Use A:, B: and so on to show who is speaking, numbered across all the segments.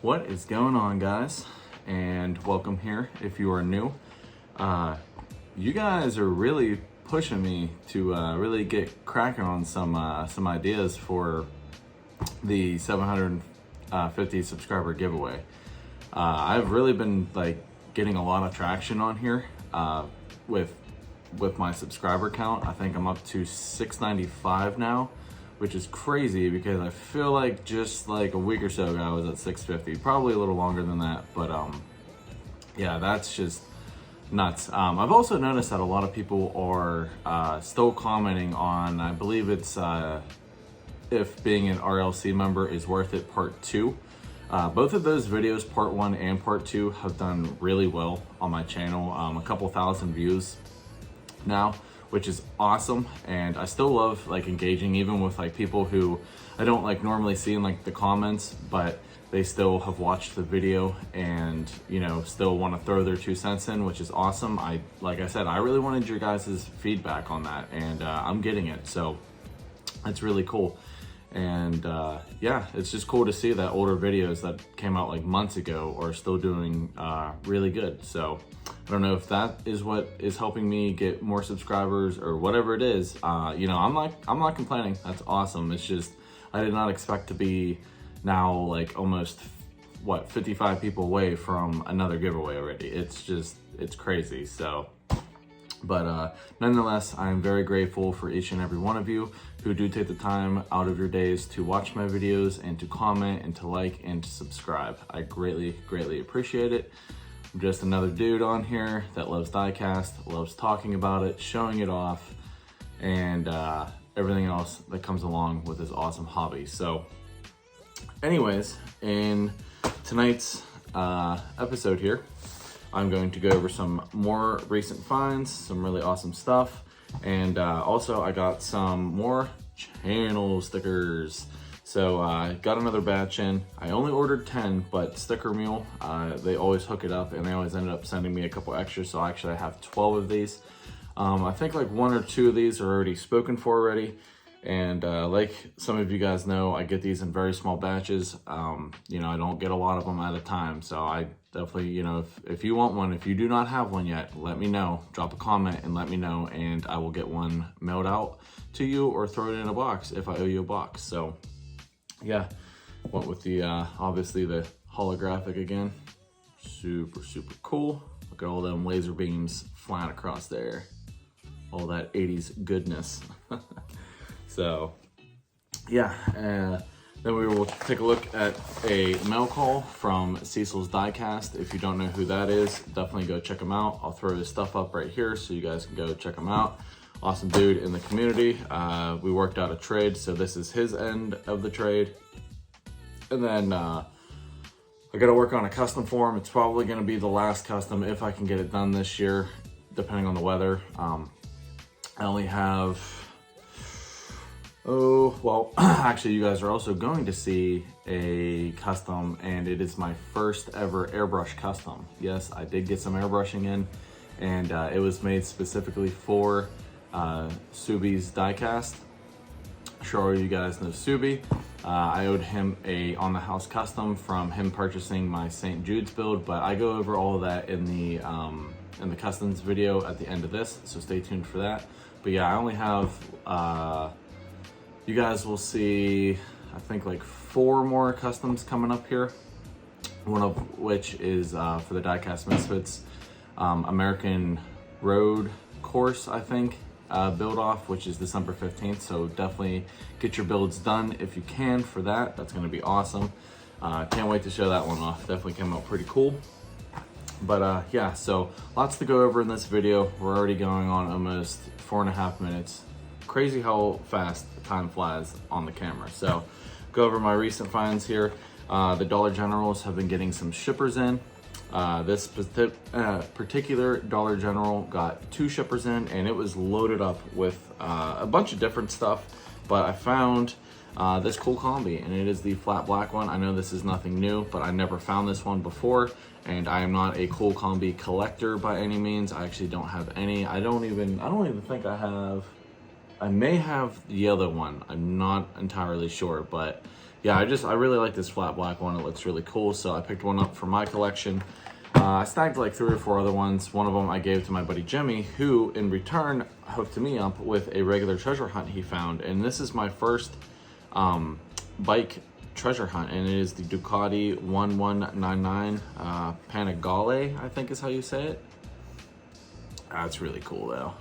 A: What is going on, guys? And welcome here if you are new. You guys are really pushing me to really get cracking on some ideas for the 750 subscriber giveaway. I've really been getting a lot of traction on here with my subscriber count. I think I'm up to 695 now, which is crazy because I feel like just like a week or so ago I was at 650, probably a little longer than that, but yeah, that's just nuts. I've also noticed that a lot of people are still commenting on, I believe it's if being an RLC member is worth it, part 2. Both of those videos, part 1 and part 2, have done really well on my channel. A couple thousand views now, which is awesome. And I still love engaging even with people who I don't normally see in the comments, but they still have watched the video and still want to throw their 2 cents in, which is awesome. Like I said, I really wanted your guys' feedback on that, and I'm getting it, so it's really cool. And yeah, it's just cool to see that older videos that came out months ago are still doing really good. So I don't know if that is what is helping me get more subscribers or whatever it is. I'm not complaining. That's awesome. It's just I did not expect to be now almost 55 people away from another giveaway already. It's crazy. So but nonetheless, I am very grateful for each and every one of you who do take the time out of your days to watch my videos and to comment and to like and to subscribe. I greatly appreciate it. I'm just another dude on here that loves Diecast, loves talking about it, showing it off, and everything else that comes along with this awesome hobby. So anyways, in tonight's episode here, I'm going to go over some more recent finds, some really awesome stuff, and also I got some more channel stickers. So I got another batch in. I only ordered 10, but Sticker Mule, they always hook it up and they always ended up sending me a couple extras, so actually I have 12 of these. I think 1 or 2 of these are already spoken for already. And like some of you guys know, I get these in very small batches. I don't get a lot of them at a time. So I definitely, if you want one, if you do not have one yet, let me know. Drop a comment and let me know, and I will get one mailed out to you or throw it in a box if I owe you a box. So yeah, went with the, obviously the holographic again. Super cool. Look at all them laser beams flying across there. All that 80s goodness. So yeah, then we will take a look at a mail call from Cecil's Diecast. If you don't know who that is, definitely go check him out. I'll throw his stuff up right here so you guys can go check him out. Awesome dude in the community. We worked out a trade, so this is his end of the trade. And then I gotta work on a custom for him. It's probably gonna be the last custom if I can get it done this year, depending on the weather. I only have, actually you guys are also going to see a custom, and it is my first ever airbrush custom. Yes, I did get some airbrushing in, and it was made specifically for Subi's Diecast. Sure, you guys know Subi. I owed him a on the house custom from him purchasing my St. Jude's build, but I go over all of that in the customs video at the end of this, so stay tuned for that. But yeah, I only have you guys will see, I think 4 more customs coming up here. One of which is for the Diecast Misfits American Road course, I think, build off, which is December 15th. So definitely get your builds done if you can for that. That's going to be awesome. Can't wait to show that one off. Definitely came out pretty cool. But yeah, so lots to go over in this video. We're already going on almost 4.5 minutes. Crazy how fast time flies on the camera. So go over my recent finds here. The Dollar Generals have been getting some shippers in. This particular Dollar General got 2 shippers in, and it was loaded up with a bunch of different stuff. But I found this cool combi, and it is the flat black one. I know this is nothing new, but I never found this one before, and I am not a cool combi collector by any means. I actually don't have any. I don't even think I have. I may have the other one. I'm not entirely sure, but yeah, I really like this flat black one. It looks really cool, so I picked one up for my collection. I snagged like 3 or 4 other ones. One of them I gave to my buddy Jimmy, who in return hooked me up with a regular treasure hunt he found. And this is my first bike treasure hunt, and it is the Ducati 1199 Panigale, I think is how you say it. That's really cool though.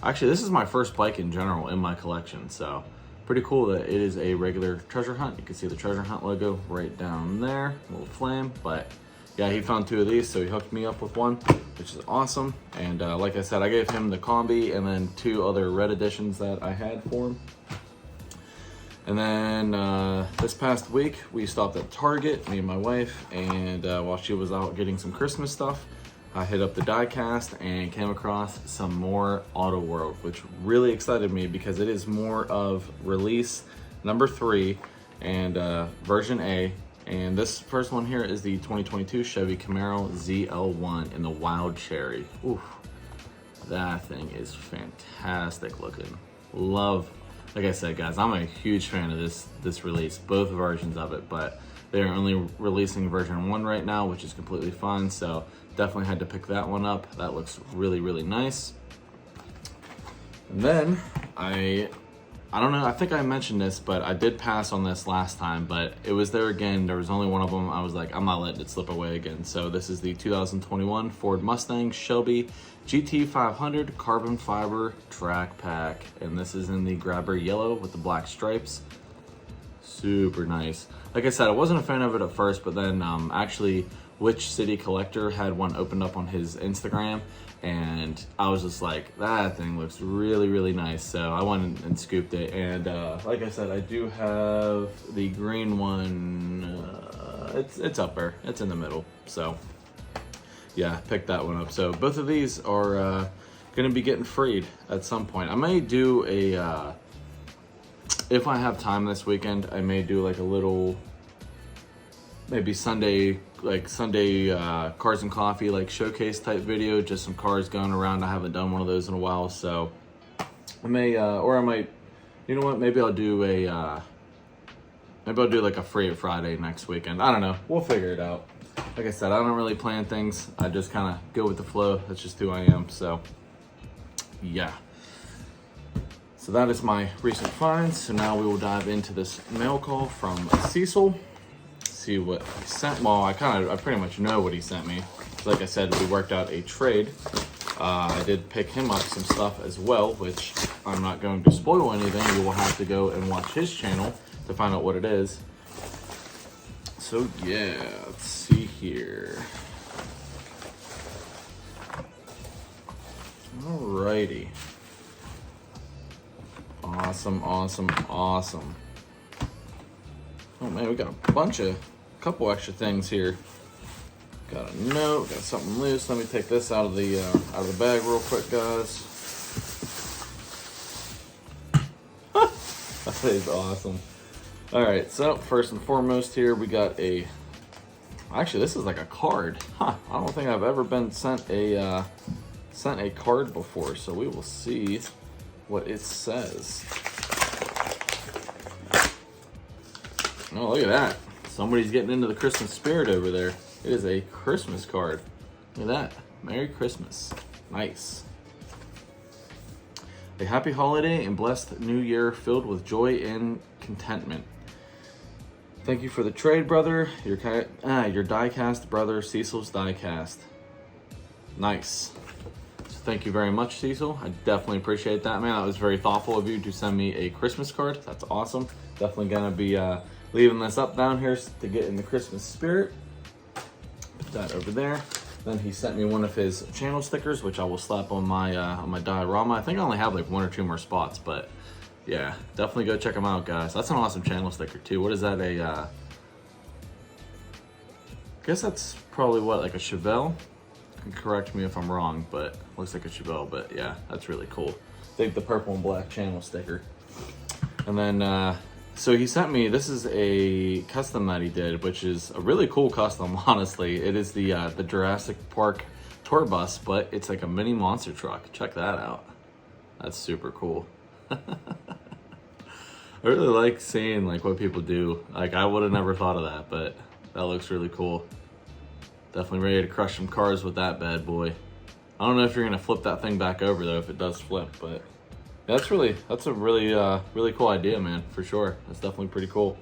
A: Actually, this is my first bike in general in my collection, so pretty cool that it is a regular treasure hunt. You can see the treasure hunt logo right down there, a little flame. But yeah, he found 2 of these, so he hooked me up with one, which is awesome. And like I said, I gave him the combi and then 2 other red editions that I had for him. And then this past week, we stopped at Target, me and my wife, and while she was out getting some Christmas stuff, I hit up the Diecast and came across some more AutoWorld, which really excited me because it is more of release number 3 and version A. And this first one here is the 2022 Chevy Camaro ZL1 in the Wild Cherry. Oof, that thing is fantastic looking. Love, like I said, guys, I'm a huge fan of this release, both versions of it, but they're only releasing version 1 right now, which is completely fine. So definitely had to pick that one up. That looks really, really nice. And then I don't know, I think I mentioned this, but I did pass on this last time, but it was there again. There was only one of them. I was like, I'm not letting it slip away again. So this is the 2021 Ford Mustang Shelby GT500 carbon fiber track pack. And this is in the grabber yellow with the black stripes. Super nice. Like I said, I wasn't a fan of it at first, but then actually Which City Collector had one opened up on his Instagram, and I was just like, that thing looks really, really nice. So I went and scooped it, and like I said, I do have the green one. It's up there, it's in the middle. So yeah, picked that one up. So both of these are gonna be getting freed at some point. I may do a if I have time this weekend, I may do like a little, maybe Sunday cars and coffee, like showcase type video, just some cars going around. I haven't done one of those in a while, so I may, or I might, you know what, maybe I'll do like a free Friday next weekend. I don't know, we'll figure it out. Like I said, I don't really plan things. I just kind of go with the flow. That's just who I am, so yeah. So that is my recent finds. So now we will dive into this mail call from Cecil. See what he sent. Well, I pretty much know what he sent me. Like I said, we worked out a trade. I did pick him up some stuff as well, which I'm not going to spoil anything. You will have to go and watch his channel to find out what it is. So yeah, let's see here. Alrighty. Awesome, awesome, awesome. Oh man, we got a couple extra things here. Got a note, got something loose. Let me take this out of the bag real quick, guys. That is awesome. All right, so first and foremost here, we got actually this is like a card. I don't think I've ever been sent a card before, so we will see what it says. Oh, look at that. Somebody's getting into the Christmas spirit over there. It is a Christmas card. Look at that. Merry Christmas. Nice. A happy holiday and blessed new year filled with joy and contentment. Thank you for the trade, brother. Your Diecast brother, Cecil's Diecast. Nice. So thank you very much, Cecil. I definitely appreciate that, man. That was very thoughtful of you to send me a Christmas card. That's awesome. Definitely gonna be leaving this up down here to get in the Christmas spirit. Put that over there. Then he sent me one of his channel stickers, which I will slap on my diorama. I think I only have like 1 or 2 more spots, but yeah, definitely go check them out, guys. That's an awesome channel sticker too. What is that? I guess that's probably what, like a Chevelle? You can correct me if I'm wrong, but looks like a Chevelle. But yeah, that's really cool. Take the purple and black channel sticker. And then so he sent me, this is a custom that he did, which is a really cool custom, honestly. It is the Jurassic Park tour bus, but it's like a mini monster truck. Check that out. That's super cool. I really like seeing like what people do. Like I would have never thought of that, but that looks really cool. Definitely ready to crush some cars with that bad boy. I don't know if you're gonna flip that thing back over though, if it does flip, but that's a really cool idea, man, for sure. That's definitely pretty cool.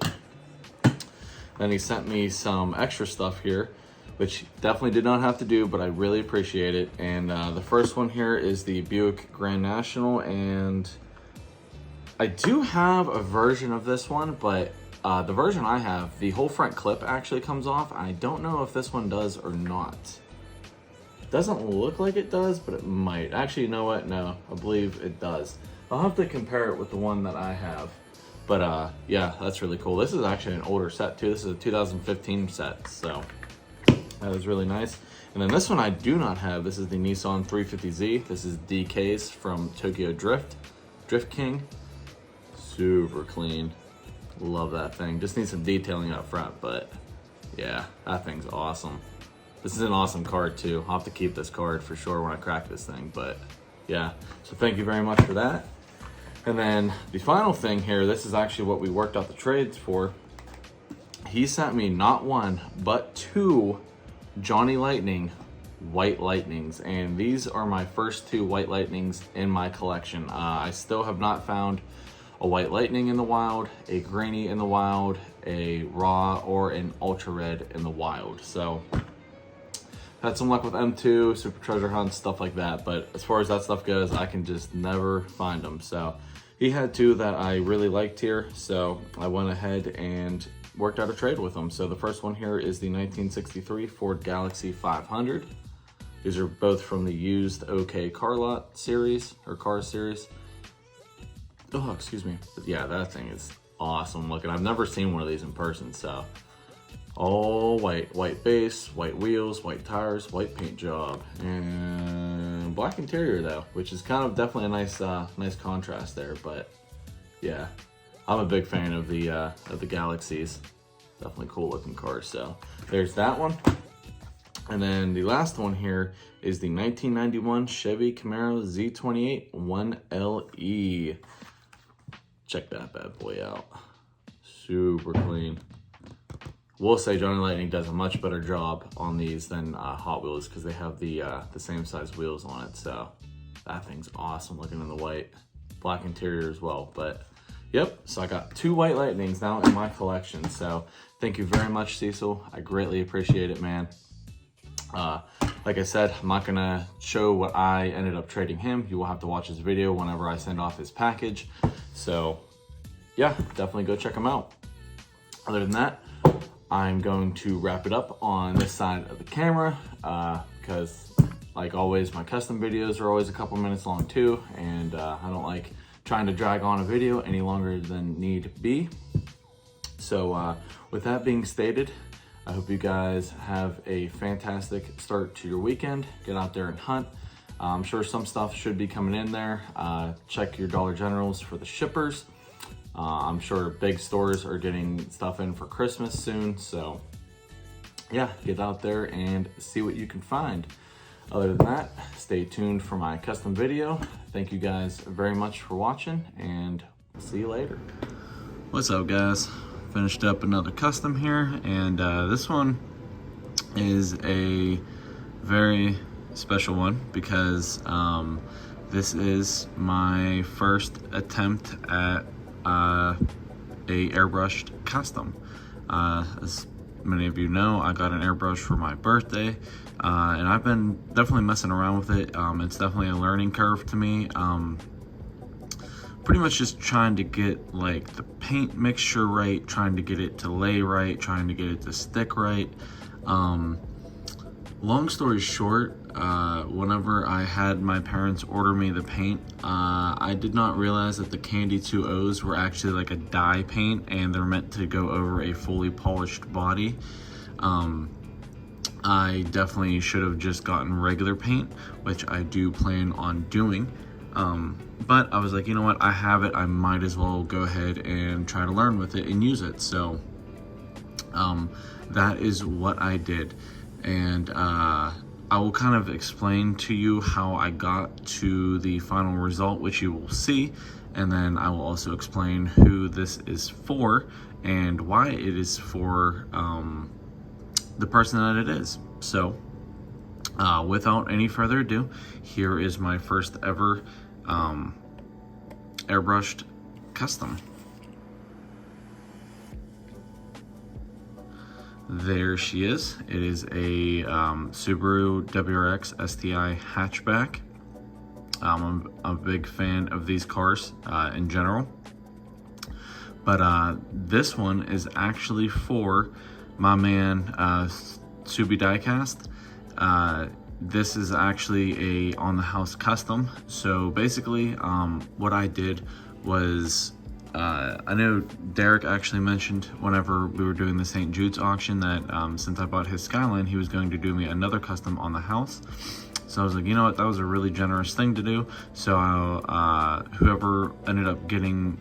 A: Then he sent me some extra stuff here, which definitely did not have to do, but I really appreciate it. And the first one here is the Buick Grand National, and I do have a version of this one, but the version I have, the whole front clip actually comes off. I don't know if this one does or not. It doesn't look like it does, but it might. Actually, you know what? No, I believe it does. I'll have to compare it with the one that I have. But yeah, that's really cool. This is actually an older set too. This is a 2015 set, so that is really nice. And then this one I do not have. This is the Nissan 350Z. This is DK's from Tokyo Drift King. Super clean. Love that thing. Just need some detailing up front, but yeah, that thing's awesome. This is an awesome card too. I'll have to keep this card for sure when I crack this thing, but yeah. So thank you very much for that. And then the final thing here, this is actually what we worked out the trades for. He sent me not one, but two Johnny Lightning White Lightnings. And these are my first two White Lightnings in my collection. I still have not found a White Lightning in the wild, a Grainy in the wild, a Raw, or an Ultra Red in the wild. So had some luck with M2, Super Treasure Hunts, stuff like that. But as far as that stuff goes, I can just never find them. So he had two that I really liked here, so I went ahead and worked out a trade with them. So the first one here is the 1963 Ford Galaxy 500. These are both from the used OK Car Lot series, or Car series. Oh, excuse me. But yeah, that thing is awesome looking. I've never seen one of these in person, so. All white, white base, white wheels, white tires, white paint job, and black interior though, which is kind of definitely a nice, nice contrast there. But yeah, I'm a big fan of the Galaxies. Definitely cool looking cars. So there's that one. And then the last one here is the 1991 Chevy Camaro Z28 1LE. Check that bad boy out. Super clean. We'll say Johnny Lightning does a much better job on these than Hot Wheels because they have the same size wheels on it. So that thing's awesome looking in the white. Black interior as well. But yep, so I got two White Lightnings now in my collection. So thank you very much, Cecil. I greatly appreciate it, man. Like I said, I'm not gonna show what I ended up trading him. You will have to watch his video whenever I send off his package. So yeah, definitely go check him out. Other than that, I'm going to wrap it up on this side of the camera because like always, my custom videos are always a couple minutes long too, and I don't like trying to drag on a video any longer than need be. So with that being stated, I hope you guys have a fantastic start to your weekend. Get out there and hunt. I'm sure some stuff should be coming in there. Check your Dollar Generals for the shippers. I'm sure big stores are getting stuff in for Christmas soon. So yeah, get out there and see what you can find. Other than that, stay tuned for my custom video. Thank you guys very much for watching, and see you later. What's up, guys? Finished up another custom here, and this one is a very special one because this is my first attempt at a airbrushed custom. As many of you know, I got an airbrush for my birthday, and I've been definitely messing around with it. It's definitely a learning curve to me. Pretty much just trying to get like the paint mixture right, trying to get it to lay right, trying to get it to stick right. Long story short, whenever I had my parents order me the paint, I did not realize that the Candy 2Os were actually like a dye paint, and they're meant to go over a fully polished body. I definitely should have just gotten regular paint, which I do plan on doing. But I was like, you know what, I have it, I might as well go ahead and try to learn with it and use it. So that is what I did. And
B: I will kind of explain to you how I got to the final result, which you will see, and then I will also explain who this is for and why it is for the person that it is. So without any further ado, here is my first ever airbrushed custom. There she is. It is a Subaru WRX STI hatchback. I'm a big fan of these cars in general, but this one is actually for my man Subi Diecast. This is actually a on-the-house custom. So basically, what I did was, I know Derek actually mentioned whenever we were doing the St. Jude's auction that since I bought his Skyline, he was going to do me another custom on the house. So I was like, you know what, that was a really generous thing to do. So whoever ended up getting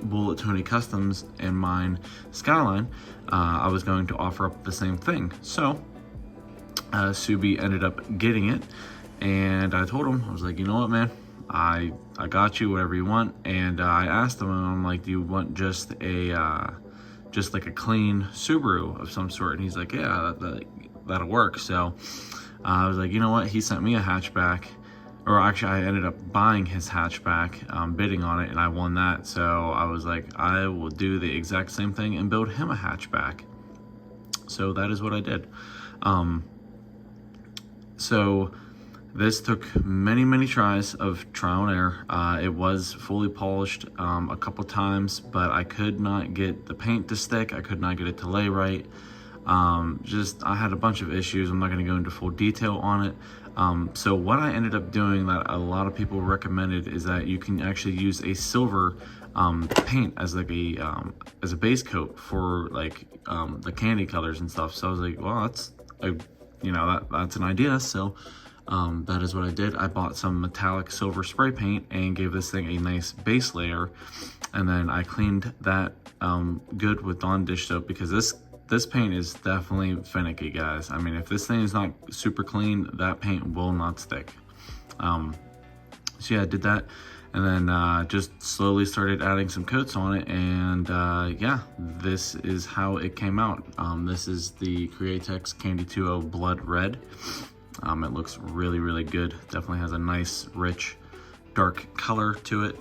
B: Bullet Tony Customs and mine Skyline, I was going to offer up the same thing. So Subi ended up getting it, and I told him, I was like, you know what, man, I got you whatever you want. And I asked him, and I'm like, do you want just like a clean Subaru of some sort? And he's like, yeah, that'll work. So I was like, you know what, he sent me a hatchback, or actually I ended up buying his hatchback, bidding on it, and I won that. So I was like, I will do the exact same thing and build him a hatchback. So that is what I did. So this took many tries of trial and error. It was fully polished a couple times, but I could not get the paint to stick. I could not get it to lay right. I had a bunch of issues. I'm not going to go into full detail on it. So what I ended up doing that a lot of people recommended is that you can actually use a silver paint as like as a base coat for like the candy colors and stuff. So I was like, well, that's an idea. So that is what I did. I bought some metallic silver spray paint and gave this thing a nice base layer, and then I cleaned that good with Dawn dish soap, because this paint is definitely finicky, guys. I mean, if this thing is not super clean, that paint will not stick. So yeah, I did that, and then just slowly started adding some coats on it, and yeah, this is how it came out. This is the Createx Candy 2.0 Blood Red. It looks really good. Definitely has a nice, rich, dark color to it.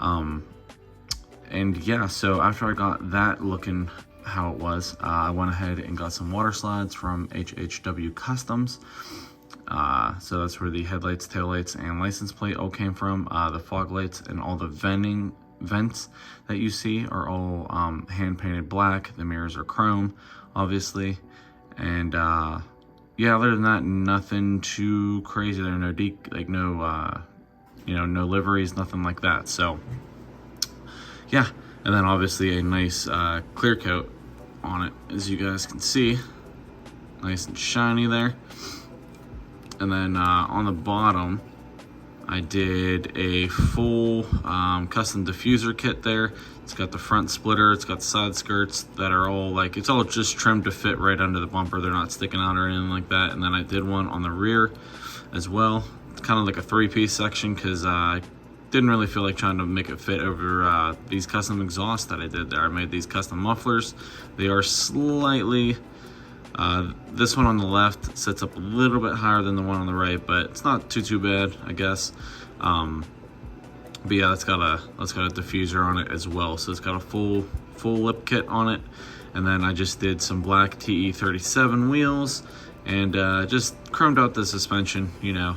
B: And yeah, so after I got that looking how it was, I went ahead and got some water slides from HHW Customs. So that's where the headlights, taillights, and license plate all came from. The fog lights and all the vents that you see are all hand painted black. The mirrors are chrome, obviously. And yeah, other than that, nothing too crazy. There are no liveries, nothing like that. So yeah, and then obviously a nice clear coat on it, as you guys can see, nice and shiny there. And then on the bottom, I did a full custom diffuser kit there. It's got the front splitter, it's got the side skirts that are all like, it's all just trimmed to fit right under the bumper. They're not sticking out or anything like that. And then I did one on the rear as well. It's kind of like a 3-piece section, because I didn't really feel like trying to make it fit over these custom exhausts that I did there. I made these custom mufflers. They are slightly, this one on the left sits up a little bit higher than the one on the right, but it's not too bad, I guess. But yeah, it's got a diffuser on it as well. So it's got a full lip kit on it. And then I just did some black TE37 wheels, and just chromed out the suspension, you know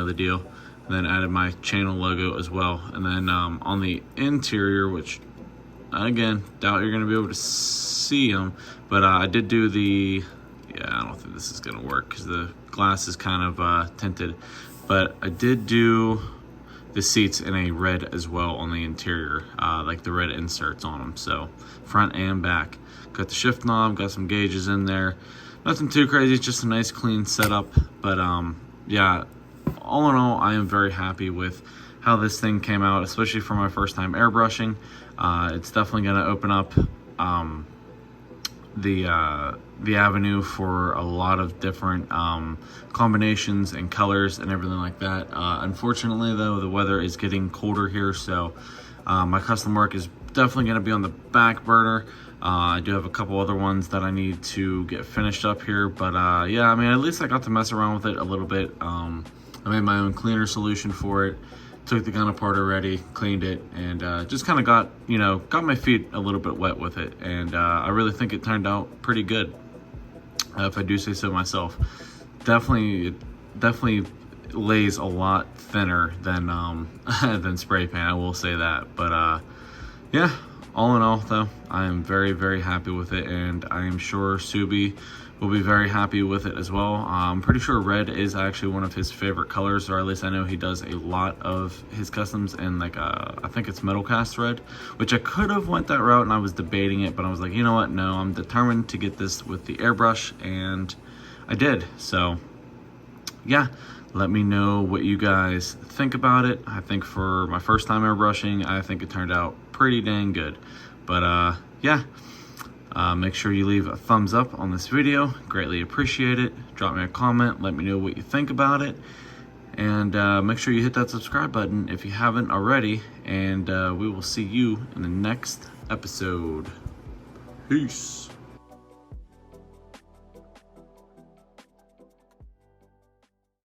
B: the deal. And then added my channel logo as well. And then on the interior, which again, doubt you're gonna be able to see them, but I did do I don't think this is gonna work because the glass is kind of tinted, but I did do the seats in a red as well on the interior, like the red inserts on them, so front and back. Got the shift knob, got some gauges in there. Nothing too crazy, just a nice clean setup. But yeah, all in all, I am very happy with how this thing came out, especially for my first time airbrushing. It's definitely going to open up the avenue for a lot of different combinations and colors and everything like that. Unfortunately though, the weather is getting colder here, so my custom work is definitely going to be on the back burner. I do have a couple other ones that I need to get finished up here, but yeah, I mean, at least I got to mess around with it a little bit. I made my own cleaner solution for it, took the gun apart already, cleaned it, and just kind of got, you know, got my feet a little bit wet with it, and I really think it turned out pretty good, if I do say so myself. Definitely lays a lot thinner than than spray paint, I will say that. But yeah, all in all though, I am very, very happy with it, and I am sure Subi will be very happy with it as well. I'm pretty sure red is actually one of his favorite colors, or at least I know he does a lot of his customs in like I think it's metal cast red, which I could have went that route and I was debating it, but I was like, you know what, no, I'm determined to get this with the airbrush, and I did. So yeah, let me know what you guys think about it. I think for my first time airbrushing, I think it turned out pretty dang good. But yeah, make sure you leave a thumbs up on this video. Greatly appreciate it. Drop me a comment. Let me know what you think about it. And make sure you hit that subscribe button if you haven't already. And we will see you in the next episode. Peace.